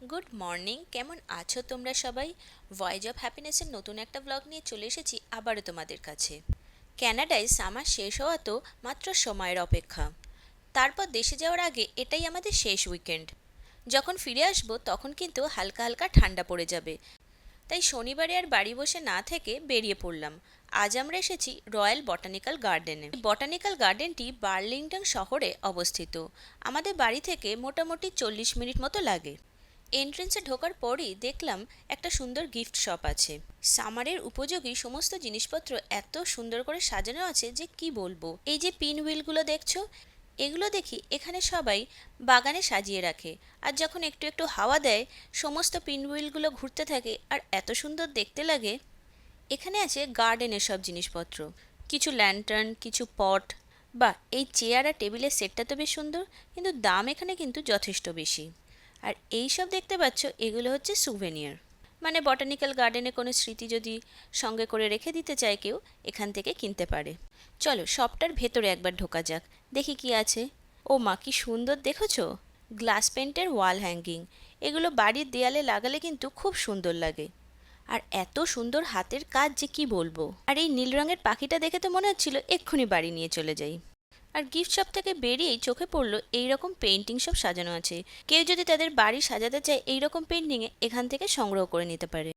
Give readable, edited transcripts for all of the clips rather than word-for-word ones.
Good morning, কেমন আছো তোমরা সবাই? ভয়েস অফ হ্যাপিনেসের নতুন একটা ব্লগ নিয়ে চলে এসেছি আবারও তোমাদের কাছে। ক্যানাডায় সামার শেষ হওয়া তো মাত্র সময়ের অপেক্ষা। তারপর দেশে যাওয়ার আগে এটাই আমাদের শেষ উইকেন্ড। যখন ফিরে আসবো তখন কিন্তু হালকা হালকা ঠান্ডা পড়ে যাবে। তাই শনিবারে আর বাড়ি বসে না থেকে বেরিয়ে পড়লাম। আজ আমরা এসেছি রয়্যাল বটানিক্যাল গার্ডেনে। বটানিক্যাল গার্ডেনটি বার্লিংটন শহরে অবস্থিত। আমাদের বাড়ি থেকে মোটামুটি 40 মিনিট মতো লাগে। এন্ট্রেন্সে ঢোকার পরই দেখলাম একটা সুন্দর গিফট শপ আছে। সামারের উপযোগী সমস্ত জিনিসপত্র এত সুন্দর করে সাজানো আছে যে কি বলবো। এই যে পিন হুইলগুলো দেখছো, এগুলো দেখি এখানে সবাই বাগানে সাজিয়ে রাখে। আর যখন একটু একটু হাওয়া দেয় সমস্ত পিন হুইলগুলো ঘুরতে থাকে আর এত সুন্দর দেখতে লাগে। এখানে আছে গার্ডেনের সব জিনিসপত্র, কিছু ল্যান্টার্ন, কিছু পট। বা এই চেয়ার আর টেবিলের সেটটা তো বেশ সুন্দর, কিন্তু দাম এখানে কিন্তু যথেষ্ট বেশি। আর এই সব দেখতে পাচ্ছ, এগুলো হচ্ছে সুভেনিয়ার। মানে বটানিক্যাল গার্ডেনে কোনো স্মৃতি যদি সঙ্গে করে রেখে দিতে চায় কেউ, এখান থেকে কিনতে পারে। চলো শপটার ভেতরে একবার ঢোকা যাক, দেখি কি আছে। ও মা, কি সুন্দর দেখেছো! গ্লাস পেন্টের ওয়াল হ্যাঙ্গিং। এগুলো বাড়ির দেয়ালে লাগালে কিন্তু খুব সুন্দর লাগে। আর এত সুন্দর হাতের কাজ যে কি বলবো। আর এই নীল রঙের পাখিটা দেখে তো মনে হচ্ছিল এক্ষুনি বাড়ি নিয়ে চলে যাই। আর গিফট শপ থেকে বেরিয়েই চোখে পড়লো এইরকম পেন্টিং সব সাজানো আছে। কেউ যদি তাদের বাড়ি সাজাতে চায় এইরকম পেন্টিংয়ে এখান থেকে সংগ্রহ করে নিতে পারে।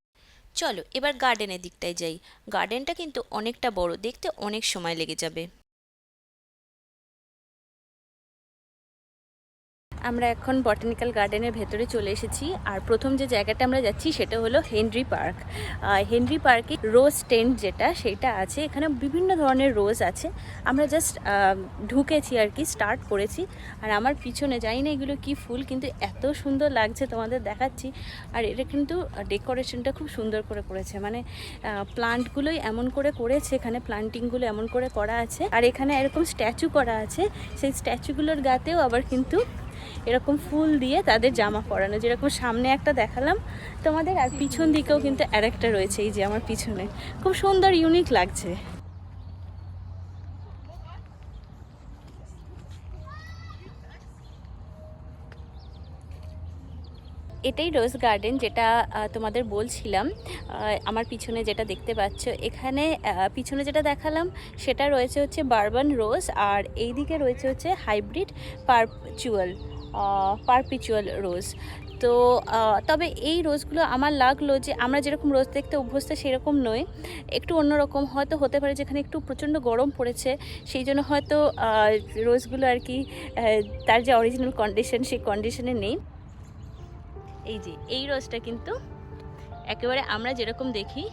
চলো এবার গার্ডেনের দিকটায় যাই। গার্ডেনটা কিন্তু অনেকটা বড়, দেখতে অনেক সময় লেগে যাবে। আমরা এখন বটানিক্যাল গার্ডেনের ভেতরে চলে এসেছি। আর প্রথম যে জায়গাটা আমরা যাচ্ছি সেটা হলো হেনরি পার্ক। হেনরি পার্কে রোজ টেন্ট যেটা সেটা আছে, এখানে বিভিন্ন ধরনের রোজ আছে। আমরা জাস্ট ঢুকেছি আর কি, স্টার্ট করেছি। আর আমার পিছনে জানি না এগুলো কি ফুল, কিন্তু এত সুন্দর লাগছে তোমাদের দেখাচ্ছি। আর এটা কিন্তু ডেকোরেশনটা খুব সুন্দর করে করেছে, মানে প্লান্টগুলোই এমন করে করেছে, এখানে প্লান্টিংগুলো এমন করে করা আছে। আর এখানে এরকম স্ট্যাচু করা আছে, সেই স্ট্যাচুগুলোর গাতেও আবার কিন্তু এরকম ফুল দিয়ে তাদের জামা পরানো, যেরকম সামনে একটা দেখালাম তোমাদের, আর পিছন দিকেও কিন্তু আরেকটা রয়েছে, এই যে আমার পিছনে। খুব সুন্দর, ইউনিক লাগছে। এটাই রোজ গার্ডেন, যেটা তোমাদের বলছিলাম। আমার পিছনে যেটা দেখতে পাচ্ছ, এখানে পিছনে যেটা দেখালাম সেটা রয়েছে হচ্ছে বারবান রোজ, আর এই দিকে রয়েছে হচ্ছে হাইব্রিড পারপিচুয়াল পারপিচুয়াল রোজ। তো তবে এই রোজগুলো আমার লাগলো যে আমরা যেরকম রোজ দেখতে অভ্যস্ত সেরকম নয়, একটু অন্যরকম। হয়তো হতে পারে যেখানে একটু প্রচণ্ড গরম পড়েছে, সেই জন্য হয়তো রোজগুলো আর কি তার যে অরিজিনাল কন্ডিশন সেই কন্ডিশনে নেই। এই যে এই রোজটা কিন্তু একেবারে আমরা যেরকম দেখি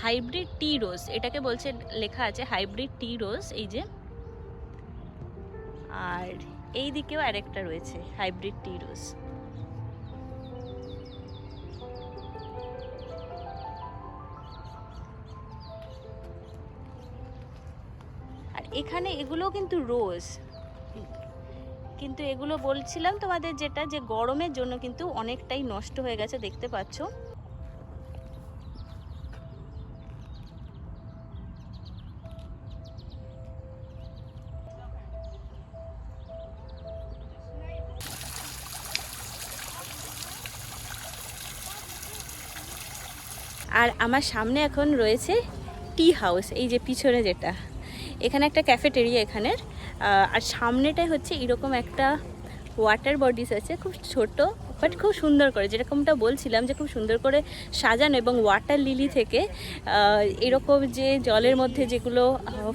হাইব্রিড টি রোজ, এটাকে বলছে, লেখা আছে হাইব্রিড টি রোজ, এই যে। আর এই দিকেও আরেকটা রয়েছে হাইব্রিড টি রোজ। আর এখানে এগুলো কিন্তু রোজ, কিন্তু এগুলো বলছিলাম তোমাদের যেটা, যে গরমের জন্য কিন্তু অনেকটাই নষ্ট হয়ে গেছে, দেখতে পাচ্ছ। আর আমার সামনে এখন রয়েছে টি হাউস, এই যে পিছনে যেটা, এখানে একটা ক্যাফেটেরিয়া এখানের। আর সামনেটাই হচ্ছে এরকম একটা ওয়াটার বডিস আছে, খুব ছোট বাট খুব সুন্দর করে, যেরকমটা বলছিলাম যে খুব সুন্দর করে সাজানো। এবং ওয়াটার লিলি থেকে এরকম যে জলের মধ্যে যেগুলো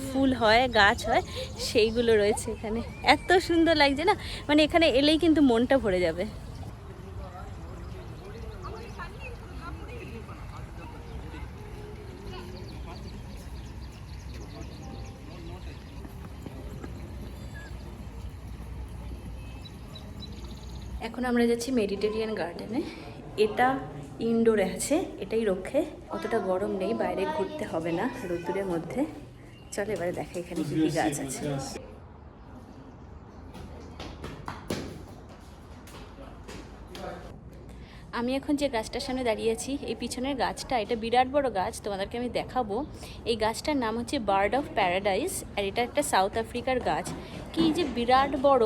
ফুল হয়, গাছ হয়, সেইগুলো রয়েছে এখানে। এত সুন্দর লাগছে না, মানে এখানে এলেই কিন্তু মনটা ভরে যাবে। এখন আমরা যাচ্ছি মেডিটেরিয়ান গার্ডেনে। এটা ইনডোরে আছে, এটাই রক্ষে, অতটা গরম নেই, বাইরে ঘুরতে হবে না রোদ্দুরের মধ্যে। চলো এবারে দেখা এখানে কী কী গাছ আছে। আমি এখন যে গাছটার সামনে দাঁড়িয়ে আছি, এই পিছনের গাছটা, এটা বিরাট বড় গাছ, তোমাদেরকে আমি দেখাবো। এই গাছটার নাম হচ্ছে বার্ড অফ প্যারাডাইস, আর এটা একটা সাউথ আফ্রিকার গাছ। কি যে বিরাট বড়,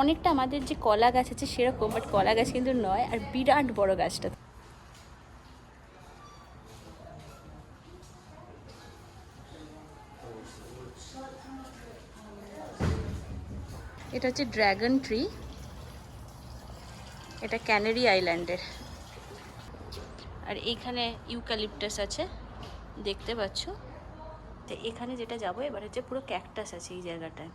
অনেকটা আমাদের যে কলা গাছ আছে সেরকম, বাট কলা গাছ কিন্তু নয়, আর বিরাট বড় গাছটা। এটা হচ্ছে ড্র্যাগন ট্রি, এটা ক্যানারি আইল্যান্ডের। আর এইখানে ইউক্যালিপটাস আছে দেখতে পাচ্ছ। তো এখানে যেটা যাবো এবার হচ্ছে পুরো ক্যাকটাস আছে এই জায়গাটায়।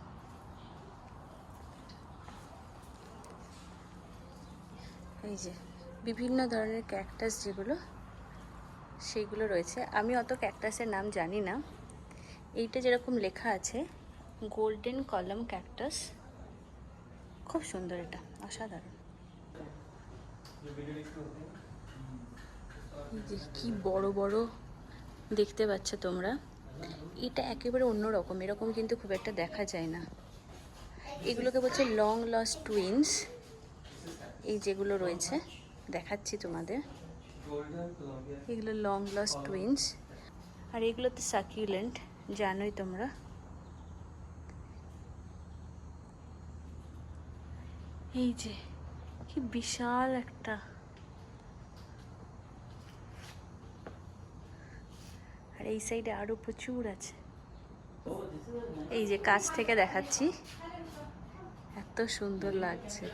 এই যে বিভিন্ন ধরনের ক্যাকটাস যেগুলো সেইগুলো রয়েছে। আমি অত ক্যাকটাসের নাম জানি না। এইটা যেরকম লেখা আছে গোল্ডেন কলাম ক্যাকটাস, খুব সুন্দর, এটা অসাধারণ। যে কি বড় বড় দেখতে পাচ্ছ তোমরা, এটা একেবারে অন্যরকম, এরকম কিন্তু খুব একটা দেখা যায় না। এগুলোকে বলছে লং লস্ট টুইন্স। এই যেগুলো রয়েছে দেখাচ্ছি তোমাদের, এগুলো লং লস্ট টুইন্স। আর এগুলো তো সাকিউলেন্ট, জানোই তোমরা। এই যে কি বিশাল একটা, আর এই সাইডে আরো প্রচুর আছে। এই যে কাছ থেকে দেখাচ্ছি, এত সুন্দর লাগছে।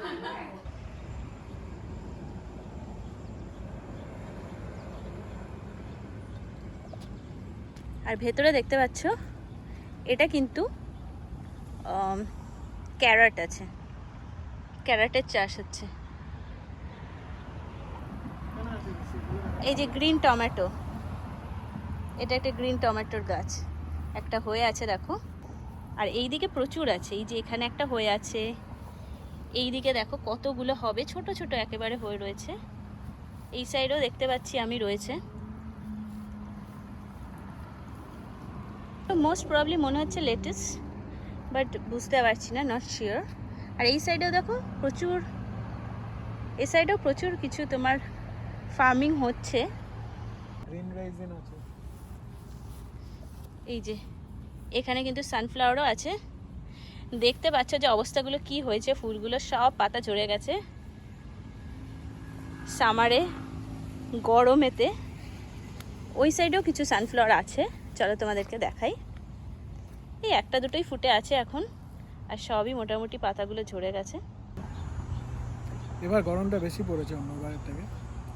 আর ভেতরে দেখতে পাচ্ছ এটা কিন্তু ক্যারট আছে, ক্যারটের চাষ হচ্ছে। এই যে গ্রিন টমেটো, এটা একটা গ্রিন টমেটোর গাছ একটা হয়ে আছে দেখো। আর এই দিকে প্রচুর আছে, এই যে এখানে একটা হয়ে আছে, এই দিকে দেখো কতগুলো হবে, ছোট ছোট একেবারে হয়ে রয়েছে। এই সাইডেও দেখতে পাচ্ছি আমি রয়েছে। মোস্ট প্রবলি মনে হচ্ছে লেটুস, বাট বুঝতে পারছি না, নট শিওর। আর এই সাইডেও দেখো প্রচুর, এই সাইডেও প্রচুর কিছু তোমার ফার্মিং হচ্ছে। এই যে এখানে কিন্তু সানফ্লাওয়ারও আছে। দেখতে পাচ্ছ যে অবস্থাগুলো কি হয়েছে, ফুলগুলো সব পাতা ঝরে গেছে সামারে, গরমেতে। ওই সাইডেও কিছু সানফ্লাওয়ার আছে, চলো তোমাদেরকে দেখাই। এই একটা দুটোই ফুটে আছে এখন, আর সবই মোটামুটি পাতাগুলো ঝরে গেছে। এবার গরমটা বেশি পড়েছে অন্যবারের থেকে,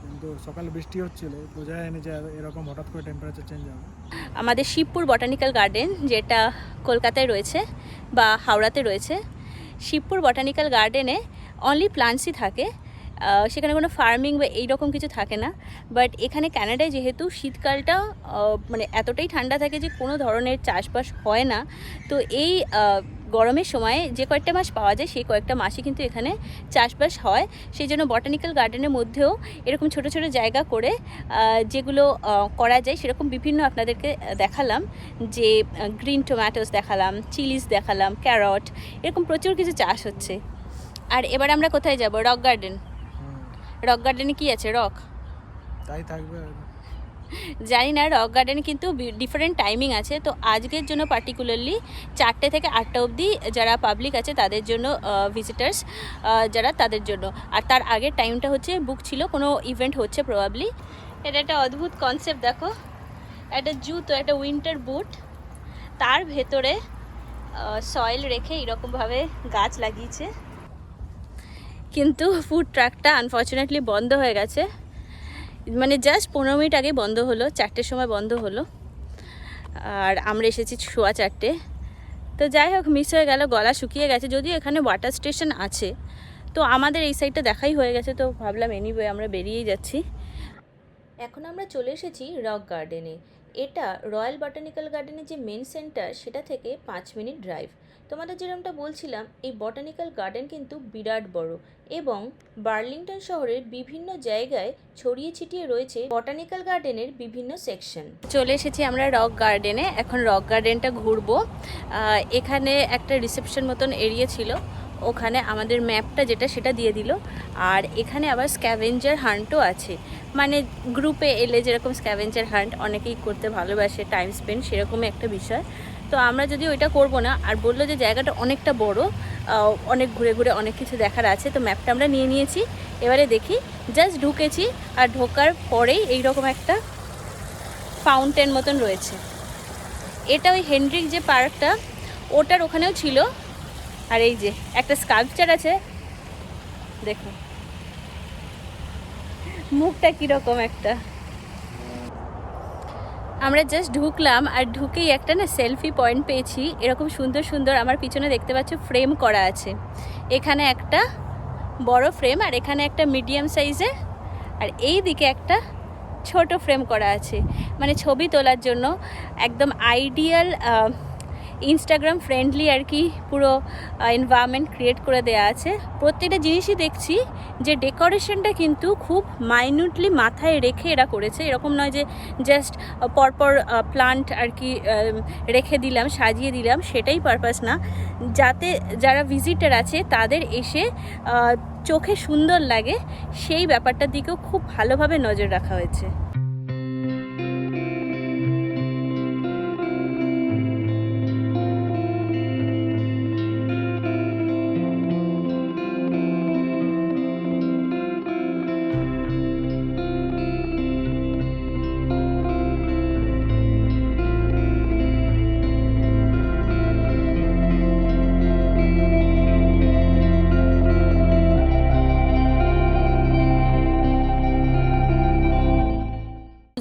কিন্তু সকালে বৃষ্টি হচ্ছিল, বোঝা যায়নি যে এরকম হঠাৎ করে টেম্পারেচার চেঞ্জ হবে। আমাদের শিবপুর বটানিক্যাল গার্ডেন, যেটা কলকাতায় রয়েছে বা হাওড়াতে রয়েছে, শিবপুর বটানিক্যাল গার্ডেনে অনলি প্লান্টসই থাকে, সেখানে কোনো ফার্মিং বা এইরকম কিছু থাকে না। বাট এখানে কানাডায় যেহেতু শীতকালটা মানে এতটাই ঠান্ডা থাকে যে কোনো ধরনের চাষবাস হয় না, তো এই গরমের সময় যে কয়েকটা মাস পাওয়া যায় সেই কয়েকটা মাসই কিন্তু এখানে চাষবাস হয়। সেই জন্য বটানিক্যাল গার্ডেনের মধ্যেও এরকম ছোট ছোট জায়গা করে যেগুলো করা যায় সেরকম বিভিন্ন আপনাদেরকে দেখালাম, যে গ্রিন টমেটোস দেখালাম, চিলিস দেখালাম, ক্যারট, এরকম প্রচুর কিছু চাষ হচ্ছে। আর এবার আমরা কোথায় যাব? Rock garden. রক গার্ডেনে কি আছে? রক তাই থাকবে জানি না। রক গার্ডেনে কিন্তু ডিফারেন্ট টাইমিং আছে, তো আজকের জন্য পার্টিকুলারলি 4টে থেকে 8টা অবধি যারা পাবলিক আছে তাদের জন্য, ভিজিটার্স যারা তাদের জন্য। আর তার আগের টাইমটা হচ্ছে বুক ছিল, কোনো ইভেন্ট হচ্ছে প্রবাবলি। এটা একটা অদ্ভুত কনসেপ্ট দেখো, একটা জুতো, একটা উইন্টার বুট, তার ভেতরে সয়েল রেখে এরকমভাবে গাছ লাগিয়েছে। কিন্তু ফুড ট্রাকটা আনফর্চুনেটলি বন্ধ হয়ে গেছে, মানে জাস্ট 15 মিনিট আগে বন্ধ হলো, 4টের সময় বন্ধ হলো, আর আমরা এসেছি 4:15। তো যাই হোক, মিস হয়ে গেল, গলা শুকিয়ে গেছে। যদিও এখানে ওয়াটার স্টেশন আছে, তো আমাদের এই সাইডটা দেখাই হয়ে গেছে, তো ভাবলাম এনিওয়ে আমরা বেরিয়েই যাচ্ছি। এখন আমরা চলে এসেছি রক গার্ডেনে। এটা রয়্যাল বটানিক্যাল গার্ডেনের যে মেন সেন্টার সেটা থেকে 5 মিনিট ড্রাইভ। তোমাদের যেরকমটা বলছিলাম, এই বটানিক্যাল গার্ডেন কিন্তু বিরাট বড়, এবং বার্লিংটন শহরের বিভিন্ন জায়গায় ছড়িয়ে ছিটিয়ে রয়েছে বটানিক্যাল গার্ডেনের বিভিন্ন সেকশন। চলে এসেছি আমরা রক গার্ডেনে, এখন রক গার্ডেনটা ঘুরবো। এখানে একটা রিসেপশন মতন এরিয়া ছিল, ওখানে আমাদের ম্যাপটা যেটা সেটা দিয়ে দিল। আর এখানে আবার স্ক্যাভেঞ্জার হান্টও আছে, মানে গ্রুপে এলে যেরকম স্ক্যাভেঞ্জার হান্ট অনেকেই করতে ভালোবাসে, টাইম স্পেন্ড, সেরকমই একটা বিষয়। তো আমরা যদি ওইটা করব না, আর বললো যে জায়গাটা অনেকটা বড়, অনেক ঘুরে ঘুরে অনেক কিছু দেখার আছে। তো ম্যাপটা আমরা নিয়ে নিয়েছি, এবারে দেখি। জাস্ট ঢুকেছি, আর ঢোকার পরেই এইরকম একটা ফাউন্টেন মতন রয়েছে। এটা ওই হেনড্রিক যে পার্কটা, ওটার ওখানেও ছিল। আর এই যে একটা স্কাল্পচার আছে, দেখো মুখটা কীরকম একটা। আমরা জাস্ট ঢুকলাম, আর ঢুকেই একটা না সেলফি পয়েন্ট পেয়েছি। এরকম সুন্দর সুন্দর আমার পিছনে দেখতে পাচ্ছ ফ্রেম করা আছে। এখানে একটা বড় ফ্রেম, আর এখানে একটা মিডিয়াম সাইজের, আর এই দিকে একটা ছোট ফ্রেম করা আছে। মানে ছবি তোলার জন্য একদম আইডিয়াল, ইনস্টাগ্রাম ফ্রেন্ডলি আর কি পুরো এনভায়রনমেন্ট ক্রিয়েট করে দেওয়া আছে। প্রত্যেকটা জিনিসই দেখছি যে ডেকোরেশনটা কিন্তু খুব মাইনিউটলি মাথায় রেখে এরা করেছে। এরকম নয় যে জাস্ট পরপর প্লান্ট আর কি রেখে দিলাম, সাজিয়ে দিলাম, সেটাই পারপাস না। যাতে যারা ভিজিটার আছে তাদের এসে চোখে সুন্দর লাগে, সেই ব্যাপারটার দিকেও খুব ভালোভাবে নজর রাখা হয়েছে।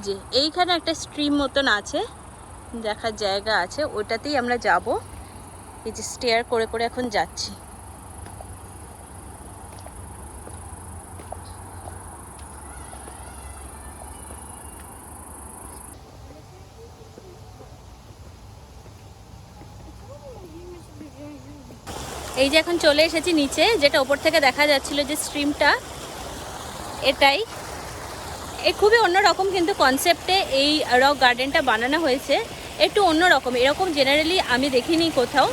যে এইখানে একটা স্ট্রিম মতন আছে, দেখার জায়গা আছে, ওটাতেই আমরা যাব। এই যে স্টেয়ার করে করে এখন যাচ্ছি। এই যে এখন চলে এসেছি নিচে, যেটা ওপর থেকে দেখা যাচ্ছিল যে স্ট্রিমটা, এটাই। খুবই অন্যরকম কিন্তু কনসেপ্টে এই রক গার্ডেনটা বানানো হয়েছে, একটু অন্যরকম। এরকম জেনারেলি আমি দেখিনি কোথাও।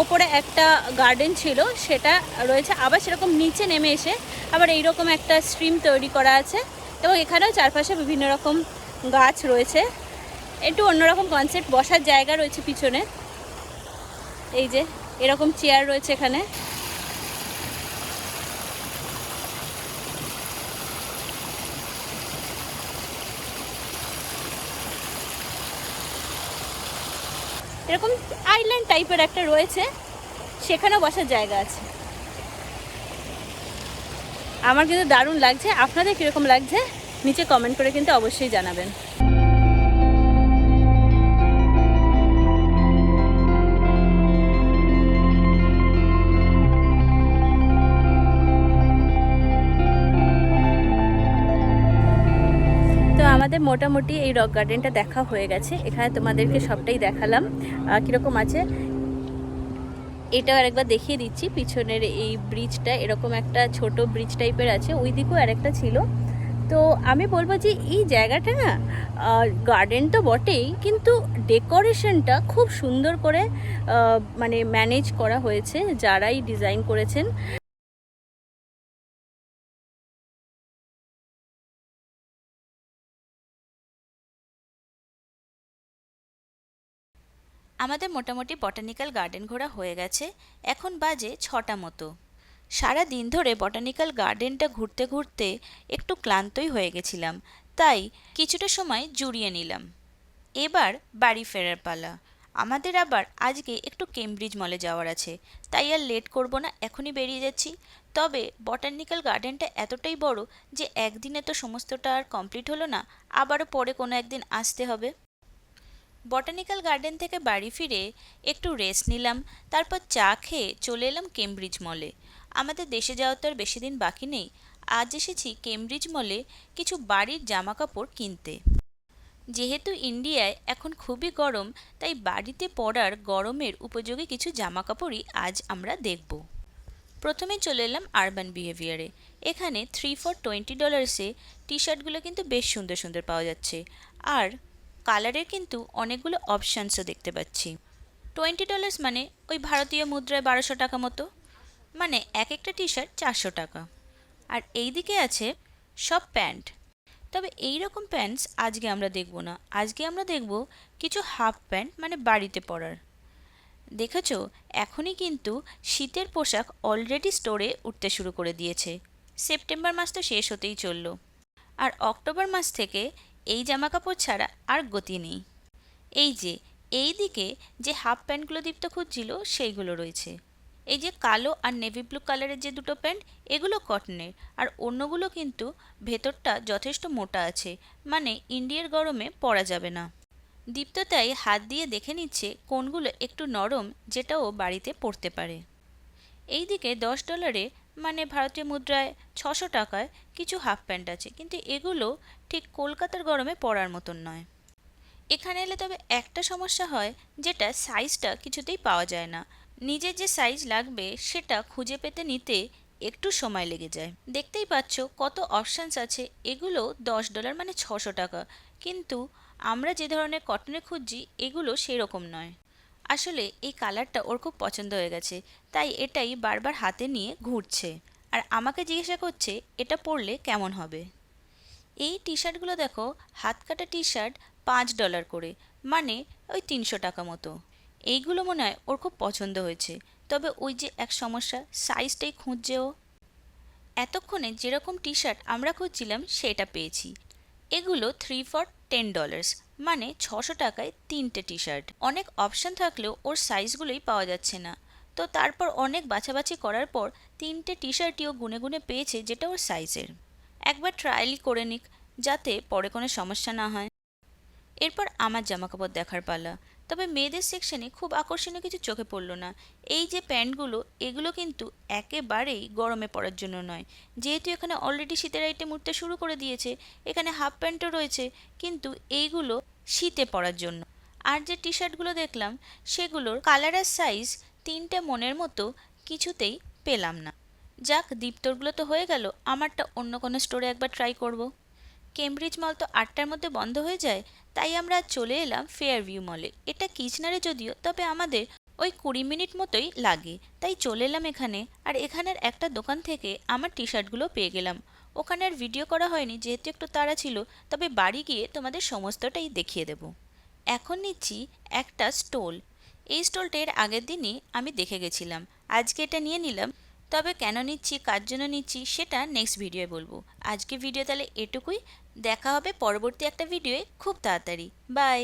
ওপরে একটা গার্ডেন ছিল, সেটা রয়েছে, আবার সেরকম নিচে নেমে এসে আবার এইরকম একটা স্ট্রিম তৈরি করা আছে, এবং এখানেও চারপাশে বিভিন্ন রকম গাছ রয়েছে। একটু অন্যরকম কনসেপ্ট। বসার জায়গা রয়েছে পিছনে, এই যে এরকম চেয়ার রয়েছে এখানে। এরকম আইল্যান্ড টাইপের একটা রয়েছে, সেখানেও বসার জায়গা আছে। আমার কিন্তু দারুণ লাগছে। আপনাদের কীরকম লাগছে নিচে কমেন্ট করে কিন্তু অবশ্যই জানাবেন। তো আমাদের মোটামুটি এই রক গার্ডেনটা দেখা হয়ে গেছে। এখানে তোমাদেরকে সবটাই দেখালাম কীরকম আছে। এটাও আরেকবার দেখিয়ে দিচ্ছি। পিছনের এই ব্রিজটা এরকম একটা ছোট ব্রিজ টাইপের আছে, ওই দিকেও আরেকটা ছিল। তো আমি বলবো যে এই জায়গাটা না, গার্ডেন তো বটেই, কিন্তু ডেকোরেশনটা খুব সুন্দর করে মানে ম্যানেজ করা হয়েছে যারাই ডিজাইন করেছেন। আমাদের মোটামুটি বটানিক্যাল গার্ডেন ঘোরা হয়ে গেছে। এখন বাজে 6টা মতো। সারা দিন ধরে বটানিক্যাল গার্ডেনটা ঘুরতে ঘুরতে একটু ক্লান্তই হয়ে গেছিলাম, তাই কিছুটা সময় জুড়িয়ে নিলাম। এবার বাড়ি ফেরার পালা। আমাদের আবার আজকে একটু কেমব্রিজ মলে যাওয়ার আছে, তাই আর লেট করব না, এখনই বেরিয়ে যাচ্ছি। তবে বটানিক্যাল গার্ডেনটা এতটাই বড় যে একদিনে তো সমস্তটা আর কমপ্লিট হলো না, আবারও পরে কোনো একদিন আসতে হবে। বটানিক্যাল গার্ডেন থেকে বাড়ি ফিরে একটু রেস্ট নিলাম, তারপর চা খেয়ে চলে এলাম কেমব্রিজ মলে। আমাদের দেশে যাওয়ার তো আর বেশি দিন বাকি নেই। আজ এসেছি কেমব্রিজ মলে কিছু বাড়ির জামা কাপড় কিনতে। যেহেতু ইন্ডিয়ায় এখন খুবই গরম, তাই বাড়িতে পরার গরমের উপযোগী কিছু জামা কাপড়ই আজ আমরা দেখব। প্রথমে চলে এলাম আরবান বিহেভিয়ারে। এখানে 3 for $20 টি শার্টগুলো কিন্তু বেশ সুন্দর সুন্দর পাওয়া যাচ্ছে, আর কালারের কিন্তু অনেকগুলো অপশানসও দেখতে পাচ্ছি। $20 মানে ওই ভারতীয় মুদ্রায় 1200 টাকা মতো, মানে এক একটা টি শার্ট 400 টাকা। আর এই দিকে আছে সব প্যান্ট। তবে এই রকম প্যান্টস আজকে আমরা দেখব না, আজকে আমরা দেখব কিছু হাফ প্যান্ট, মানে বাড়িতে পরার। দেখেছো, এখনই কিন্তু শীতের পোশাক অলরেডি স্টোরে উঠতে শুরু করে দিয়েছে। সেপ্টেম্বর মাস তো শেষ হতেই চললো, আর অক্টোবর মাস থেকে এই জামাকাপড় ছাড়া আর গতি নেই। এই যে এই দিকে যে হাফ প্যান্টগুলো দীপ্ত খুঁজছিল সেইগুলো রয়েছে। এই যে কালো আর নেভি ব্লু কালারের যে দুটো প্যান্ট, এগুলো কটনের, আর অন্যগুলো কিন্তু ভেতরটা যথেষ্ট মোটা আছে, মানে ইন্ডিয়ার গরমে পরা যাবে না। দীপ্ত তাই হাত দিয়ে দেখে নিচ্ছে কোনগুলো একটু নরম, যেটা ও বাড়িতে পরতে পারে। এইদিকে $10, মানে ভারতীয় মুদ্রায় 600 টাকায় কিছু হাফ প্যান্ট আছে, কিন্তু এগুলো ঠিক কলকাতার গরমে পরার মতন নয়। এখানে এলে তবে একটা সমস্যা হয়, যেটা সাইজটা কিছুতেই পাওয়া যায় না। নিজের যে সাইজ লাগবে সেটা খুঁজে পেতে নিতে একটু সময় লেগে যায়। দেখতেই পাচ্ছ কত অপশানস আছে। এগুলো $10, মানে 600 টাকা, কিন্তু আমরা যে ধরনের কটনে খুঁজছি এগুলো সেরকম নয়। আসলে এই কালারটা ওর খুব পছন্দ হয়ে গেছে, তাই এটাই বারবার হাতে নিয়ে ঘুরছে, আর আমাকে জিজ্ঞাসা করছে এটা পরলে কেমন হবে। এই টি শার্টগুলো দেখো, হাত কাটা টি শার্ট $5 করে, মানে ওই 300 টাকা মতো। এইগুলো মনে হয় ওর খুব পছন্দ হয়েছে, তবে ওই যে এক সমস্যা, সাইজটাই খুঁজছে ও। এতক্ষণে যেরকম টি শার্ট আমরা খুঁজছিলাম সেটা পেয়েছি। এগুলো 3 for $10, মানে 600 টাকায় 3টে টি শার্ট। অনেক অপশান থাকলেও ওর সাইজগুলোই পাওয়া যাচ্ছে না, তো তারপর অনেক বাছাবাছি করার পর 3টে টি শার্টটিও গুনে গুনে পেয়েছে যেটা ওর সাইজের। একবার ট্রায়ালই করে নিক, যাতে পরে কোনো সমস্যা না হয়। এরপর আমার জামাকাপড় দেখার পালা। তবে মেয়েদের সেকশনে খুব আকর্ষণীয় কিছু চোখে পড়লো না। এই যে প্যান্টগুলো, এগুলো কিন্তু একেবারেই গরমে পরার জন্য নয়। যেহেতু এখানে অলরেডি শীতের আইটেম উঠতে শুরু করে দিয়েছে, এখানে হাফ প্যান্টও রয়েছে, কিন্তু এইগুলো শীতে পরার জন্য। আর যে টি শার্টগুলো দেখলাম সেগুলোর কালার আর সাইজ 3টে মনের মতো কিছুতেই পেলাম না। যাক, দীপ্তরগুলো তো হয়ে গেল, আমারটা অন্য কোনো স্টোরে একবার ট্রাই করব। কেমব্রিজ মল তো 8টার মধ্যে বন্ধ হয়ে যায়, তাই আমরা চলে এলাম ফেয়ারভিউ মলে। এটা কিচনারে যদিও, তবে আমাদের ওই 20 মিনিট মতোই লাগে, তাই চলে এলাম এখানে। আর এখানের একটা দোকান থেকে আমার টি শার্টগুলো পেয়ে গেলাম। ওখানে আর ভিডিও করা হয়নি যেহেতু একটু তাড়া ছিল, তবে বাড়ি গিয়ে তোমাদের সমস্তটাই দেখিয়ে দেব। এখন নিচ্ছি একটা স্টোল। এই স্টোলটা এর আগের দিনই আমি দেখে গেছিলাম, আজকে এটা নিয়ে নিলাম। তবে কেন নিচ্ছি, কার জন্য নিচ্ছি, সেটা নেক্সট ভিডিওয়ে বলবো। আজকে ভিডিও তাহলে এটুকুই। দেখা হবে পরবর্তী একটা ভিডিওয়ে খুব তাড়াতাড়ি। বাই।